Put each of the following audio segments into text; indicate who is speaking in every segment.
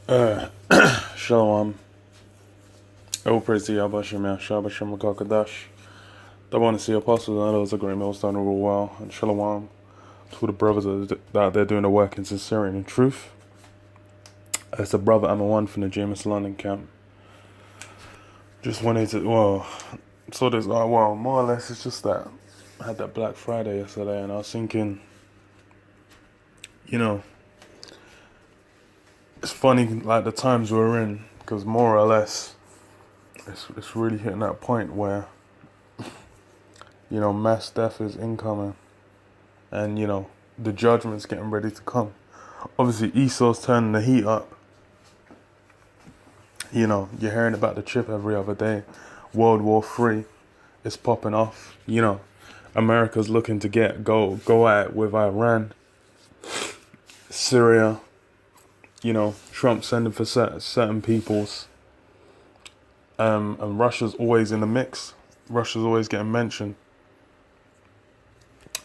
Speaker 1: Uh, Shalom. Oh, praise to Yahweh Shem Yahshua Shem Kakadash. I want to see apostles and others of GreatMillStone rule well. And Shalom to the brothers that are there doing the work in sincerity and truth. It's the brother I'm one from the GMSLondon camp. Just wanted to, so there's, more or less, it's just that I had that Black Friday yesterday and I was thinking, it's funny, like the times we're in, because more or less, it's really hitting that point where, mass death is incoming, and the judgment's getting ready to come. Obviously, Esau's turning the heat up. You're hearing about the chip every other day. World War III is popping off. America's looking to go at it with Iran, Syria. Trump sending for certain peoples. And Russia's always in the mix. Russia's always getting mentioned.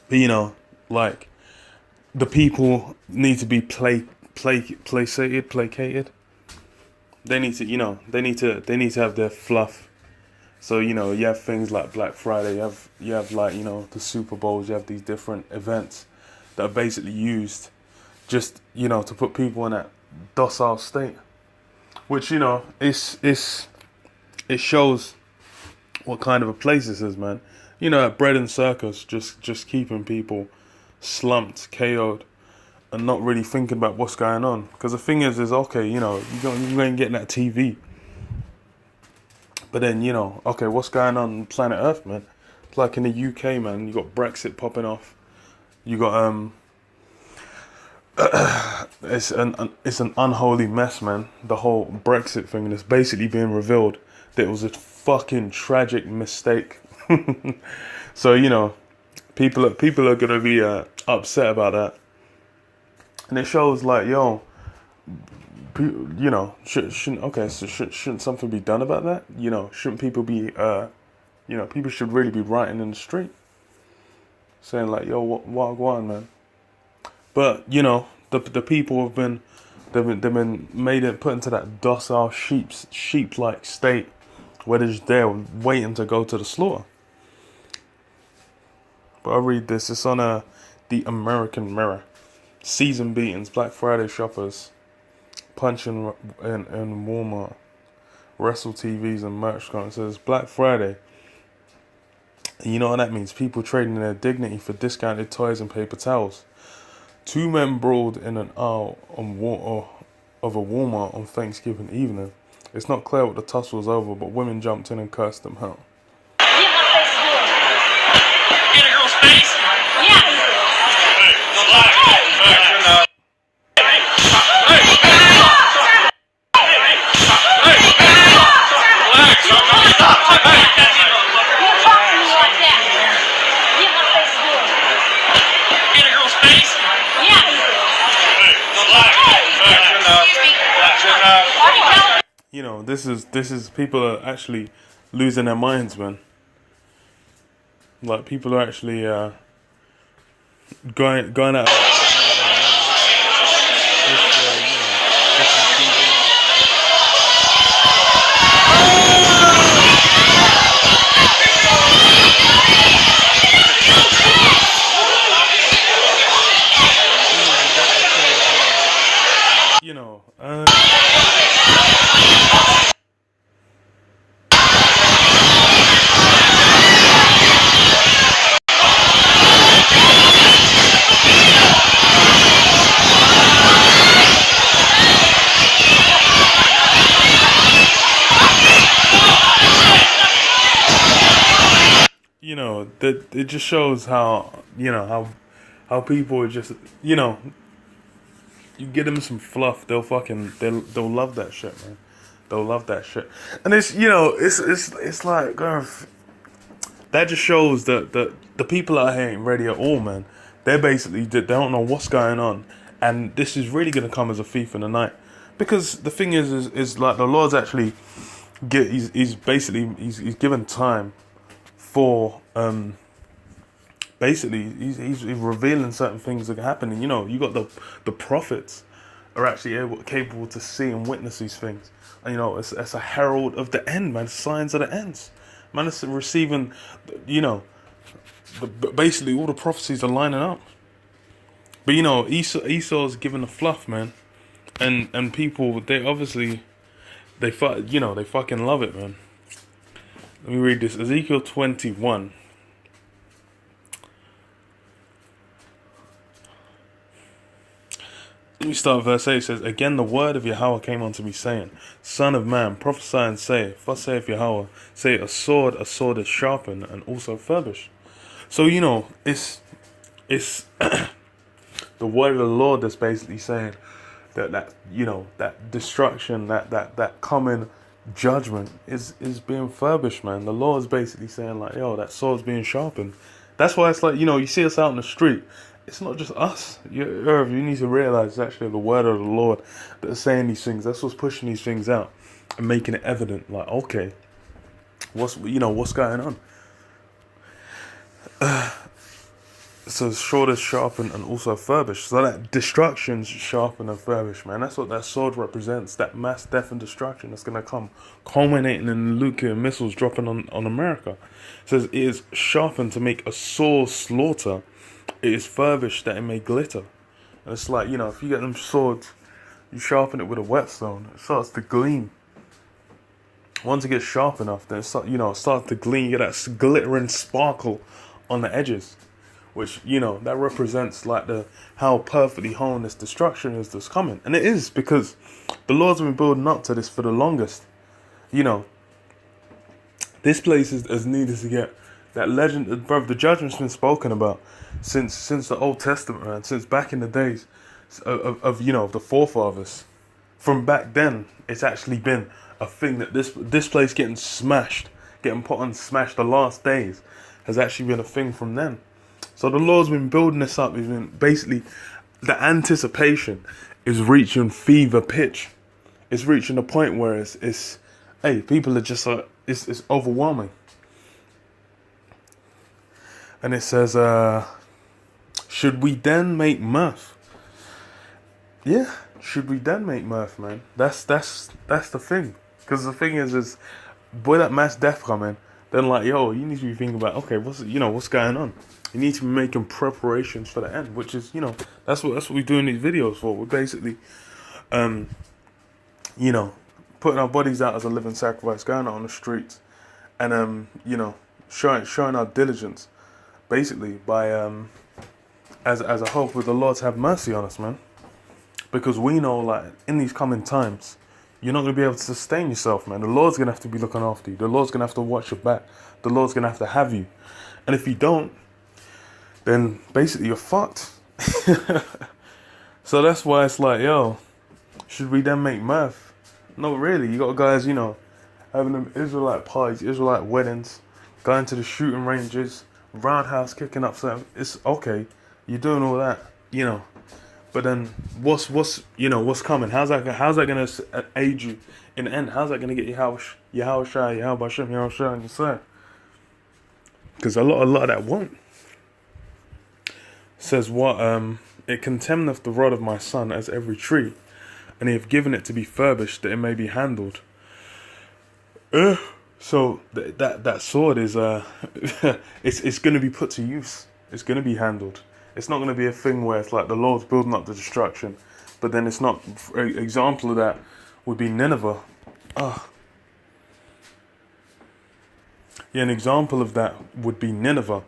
Speaker 1: But like the people need to be placated. They need to, they need to have their fluff. So you have things like Black Friday. You have like the Super Bowls. You have these different events that are basically used just to put people in that docile state, which it shows what kind of a place this is, man. That bread and circus just keeping people slumped, KO'd, and not really thinking about what's going on. Because the thing is okay, you're going to get that TV, but then okay, what's going on planet Earth, man? It's like in the UK, man. You got Brexit popping off. You got it's an unholy mess, man. The whole Brexit thing, and it's basically being revealed that it was a fucking tragic mistake. So people are gonna be upset about that, and it shows like shouldn't something be done about that? Shouldn't people be people should really be writing in the street saying like what go on, man. But the people have been put into that docile sheep-like state where they're just there waiting to go to the slaughter. But I'll read this. It's on the American Mirror. Season beatings, Black Friday shoppers, punching in Walmart, wrestle TVs and merch. It says Black Friday. And you know what that means? People trading their dignity for discounted toys and paper towels. 2 men brawled in an aisle of a Walmart on Thanksgiving evening. It's not clear what the tussle was over, but women jumped in and cursed them out. This is people are actually losing their minds, man. Like people are actually going out. That it just shows how how people are just you get them some fluff, they'll love that shit, man. They'll love that shit, and it's it's like that just shows that the people out here ain't ready at all, man. They don't know what's going on, and this is really gonna come as a thief in the night, because the thing is like the Lord's actually he's given time for basically he's revealing certain things that are happening. You got the prophets are actually capable to see and witness these things. And, it's a herald of the end, man. Signs of the ends. Man, it's receiving, basically all the prophecies are lining up. But, Esau's giving the fluff, man. And people, they obviously, they fucking love it, man. Let me read this. Ezekiel 21. Let me start verse 8. It says, Again the word of Yahweh came unto me, saying, Son of man, prophesy and say, Thus saith Yahweh, say, a sword is sharpened and also furbished. So, it's the word of the Lord that's basically saying that destruction, that coming judgment is being furbished, man. The Lord is basically saying, like, yo, that sword's being sharpened. That's why it's like, you see us out in the street. It's not just us. You need to realize it's actually the word of the Lord that is saying these things. That's what's pushing these things out and making it evident. Like, okay, what's going on? So sword is sharpened and also furbished. So that destruction's sharpened and furbished, man. That's what that sword represents. That mass death and destruction that's going to come, culminating in nuclear missiles dropping on America. It says it is sharpened to make a sore slaughter. It is furbished that it may glitter. And it's like, if you get them swords, you sharpen it with a whetstone, it starts to gleam. Once it gets sharp enough, then it starts to gleam. You get that glittering sparkle on the edges, which, that represents like how perfectly honed this destruction is that's coming. And it is, because the Lord's been building up to this for the longest. This place is needed to get that legend, bro. The judgment's been spoken about since the Old Testament, man. Since back in the days of the forefathers. From back then, it's actually been a thing that this place getting put on smashed. The last days has actually been a thing from then. So the Lord's been building this up. He's been basically, the anticipation is reaching fever pitch. It's reaching a point where it's people are just it's overwhelming. And it says, should we then make mirth? Yeah, should we then make mirth, man? That's the thing. Because the thing is boy, that mass death coming, then like, yo, you need to be thinking about, okay, what's going on? You need to be making preparations for the end, which is, that's what we do in these videos for. We're basically, putting our bodies out as a living sacrifice, going out on the streets, and showing our diligence, basically by as a hope with the Lord to have mercy on us, man. Because we know, like, in these coming times, you're not going to be able to sustain yourself, man. The Lord's going to have to be looking after you. The Lord's going to have to watch your back. The Lord's going to have you. And if you don't, then basically you're fucked. So that's why it's like, yo, should we then make mirth? No, really. You got guys, having them Israelite parties, Israelite weddings, going to the shooting ranges, roundhouse kicking up something. It's okay. You're doing all that, But then what's coming? How's that going to aid you in the end? How's that going to get Yahweh on your side? Because a lot of that won't. It says what? It contemneth the rod of my son as every tree, and he have given it to be furbished that it may be handled. So that sword is it's going to be put to use. It's going to be handled. It's not going to be a thing where it's like the Lord's building up the destruction, but then it's not. An example of that would be Nineveh. An example of that would be Nineveh.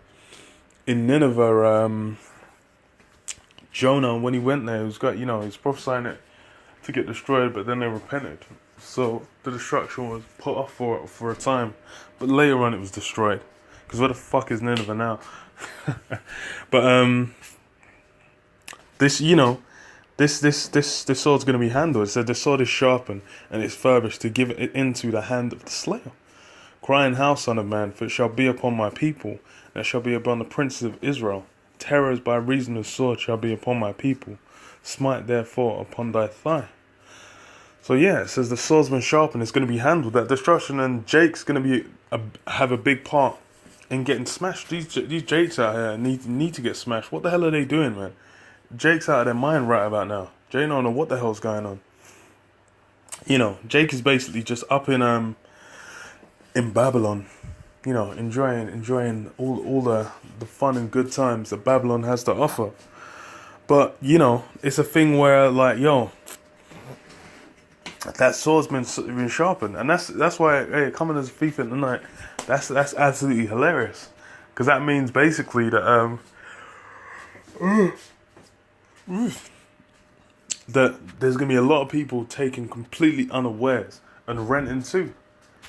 Speaker 1: In Nineveh, Jonah, when he went there, he was prophesying it to get destroyed, but then they repented. So the destruction was put off for a time, but later on it was destroyed. Because where the fuck is Nineveh now? But this sword's gonna be handled. It said the sword is sharpened and it's furbished to give it into the hand of the slayer. Crying, how, son of man, for it shall be upon my people, and it shall be upon the princes of Israel. Terrors by reason of sword shall be upon my people. Smite therefore upon thy thigh. So yeah, it says the sword's been sharpened. It's going to be handled, that destruction, and Jake's going to have a big part in getting smashed. These Jakes out here need to get smashed. What the hell are they doing, man? Jake's out of their mind right about now. Jake don't know what the hell's going on. You know, Jake is basically just up in Babylon, you know, enjoying all the fun and good times that Babylon has to offer. But, you know, it's a thing where, like, yo, that sword's been sharpened. And that's why, hey, coming as a thief in the night, that's absolutely hilarious. Because that means basically that, that there's going to be a lot of people taken completely unawares and renting too.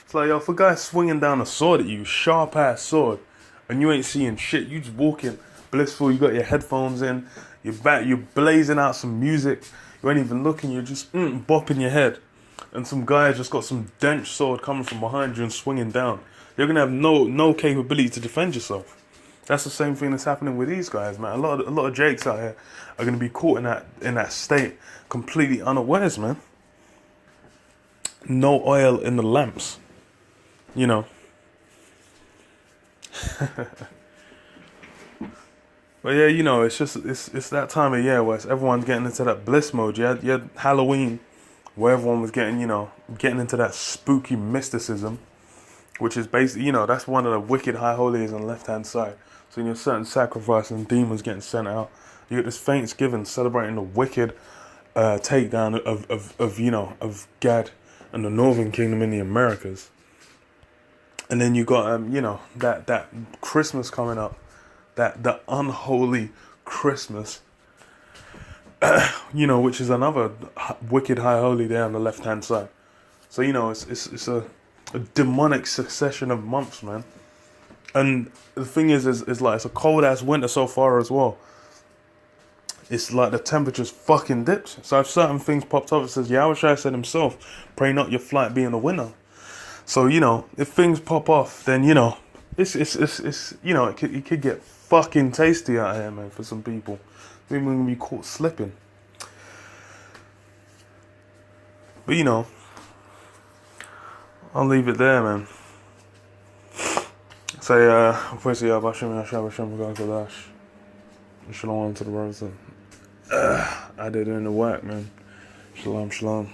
Speaker 1: It's like, yo, if a guy's swinging down a sword at you, sharp-ass sword, and you ain't seeing shit, you just walking blissful, you got your headphones in, you're blazing out some music, you ain't even looking, you're just bopping your head, and some guy just got some dense sword coming from behind you and swinging down. You're going to have no capability to defend yourself. That's the same thing that's happening with these guys, man. A lot of Jakes out here are going to be caught in that state, completely unawares, man. No oil in the lamps, you know. But yeah, you know, it's that time of year where everyone's getting into that bliss mode. You had Halloween, where everyone was getting into that spooky mysticism, which is basically, you know, that's one of the wicked high holies on the left-hand side. So you know, certain sacrifice and demons getting sent out. You get this Thanksgiving celebrating the wicked takedown of Gad and the Northern Kingdom in the Americas. And then you got you know, that Christmas coming up, that unholy Christmas, you know, which is another wicked high holy there on the left-hand side. So you know, it's a demonic succession of months, man. And the thing is like, it's a cold ass winter so far as well. It's like the temperature's fucking dipped. So if certain things popped up, it says Yahushua said himself, pray not your flight be in the winter. So, you know, if things pop off, then, you know, it's you know, it could get fucking tasty out here, man, for some people. People are gonna be caught slipping. But, you know, I'll leave it there, man. Say, Shalom to the brothers. I did it in the work, man. Shalom, shalom.